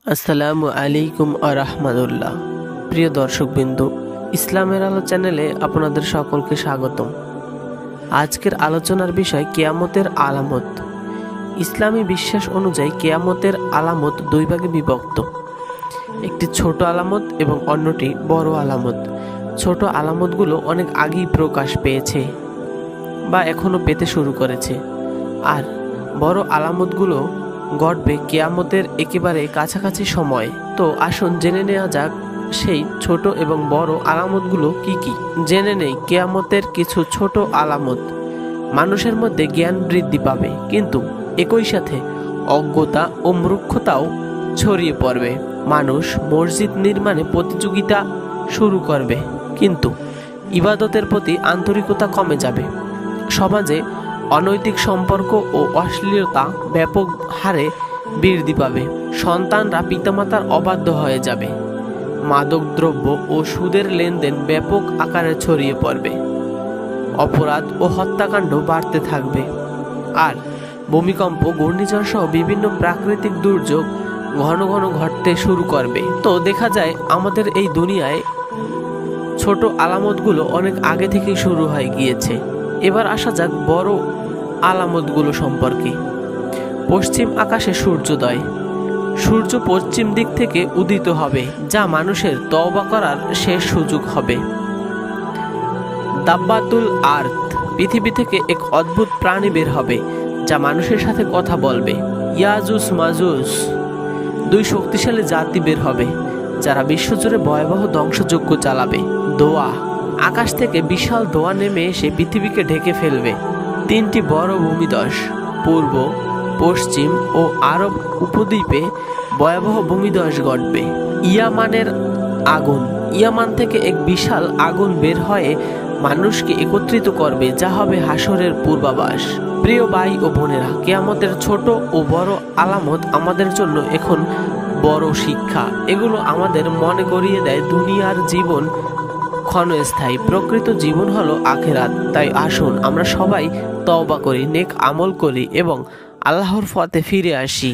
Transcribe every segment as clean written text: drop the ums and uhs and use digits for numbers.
আসসালামু আলাইকুম আরহামাতুল্লাহ। প্রিয় দর্শকবৃন্দ, ইসলামের আলো চ্যানেলে আপনাদের সকলকে স্বাগতম। আজকের আলোচনার বিষয় কিয়ামতের আলামত। ইসলামী বিশ্বাস অনুযায়ী কিয়ামতের আলামত দুই ভাগে বিভক্ত, একটি ছোট আলামত এবং অন্যটি বড় আলামত। ছোট আলামতগুলো অনেক আগেই প্রকাশ পেয়েছে বা এখনো পেতে শুরু করেছে, আর বড় আলামতগুলো ঘটবে কিয়ামতের একেবারে কাছাকাছি সময়। তো আসুন জেনে নেওয়া যাক সেই ছোট এবং বড় আলামতগুলো কি কি। জেনে নেই কিয়ামতের কিছু ছোট আলামত। মানুষের মধ্যে জ্ঞান বৃদ্ধি পাবে, কিন্তু একই সাথে অজ্ঞতা ও মূর্খতাও ছড়িয়ে পড়বে। মানুষ মসজিদ নির্মাণে প্রতিযোগিতা শুরু করবে, কিন্তু ইবাদতের প্রতি আন্তরিকতা কমে যাবে। সমাজে অনৈতিক সম্পর্ক ও অশ্লীলতা ব্যাপক হারে বৃদ্ধি পাবে। সন্তানরা পিতামাতার অবাধ্য হয়ে যাবে। মাদকদ্রব্য ও সুদের লেনদেন ব্যাপক আকারে ছড়িয়ে পড়বে। অপরাধ ও হত্যাকাণ্ড বাড়তে থাকবে। আর ভূমিকম্প, ঘূর্ণিঝড় সহ বিভিন্ন প্রাকৃতিক দুর্যোগ ঘন ঘন ঘটতে শুরু করবে। তো দেখা যায় আমাদের এই দুনিয়ায় ছোট আলামতগুলো অনেক আগে থেকেই শুরু হয়ে গিয়েছে। এবার আসা যাক বড় আলামতগুলো সম্পর্কে। পশ্চিম আকাশে সূর্যোদয়। সূর্য পশ্চিম দিক থেকে উদিত হবে, যা মানুষের তওবা করার শেষ সুযোগ হবে। দাব্বাতুল আর্থ। পৃথিবী থেকে এক অদ্ভুত প্রাণী বের হবে, যা মানুষের সাথে কথা বলবে। ইয়াজুজ মাজুজ। দুই শক্তিশালী জাতি বের হবে, যারা বিশ্বজুড়ে ভয়াবহ ধ্বংসযজ্ঞ চালাবে। দোয়া। আকাশ থেকে বিশাল দোয়া নেমে এসে পৃথিবীকে ঢেকে ফেলবে। তিনটি বড় ভূমিধস। পূর্ব, পশ্চিম ও আরব উপদ্বীপে ভয়াবহ ভূমিধস ঘটবে। ইয়ামানের আগুন। ইয়ামান থেকে এক বিশাল আগুন বের হয়ে মানুষকে একত্রিত করবে, যা হবে হাসরের পূর্বাভাস। প্রিয় ভাই ও বোনেরা, কিয়ামতের ছোট ও বড় আলামত আমাদের জন্য এখন বড় শিক্ষা। এগুলো আমাদের মনে করিয়ে দেয় দুনিয়ার জীবন ক্ষণস্থায়ী, প্রকৃত জীবন হলো আখিরাত। তাই আসুন আমরা সবাই তওবা করি, নেক আমল করি এবং আল্লাহর পথে ফিরে আসি।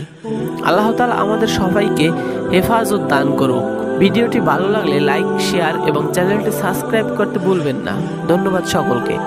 আল্লাহ তাআলা আমাদের সবাইকে হেফাজত দান করুক। ভিডিওটি ভালো লাগলে লাইক, শেয়ার এবং চ্যানেলটি সাবস্ক্রাইব করতে ভুলবেন না। ধন্যবাদ সকলকে।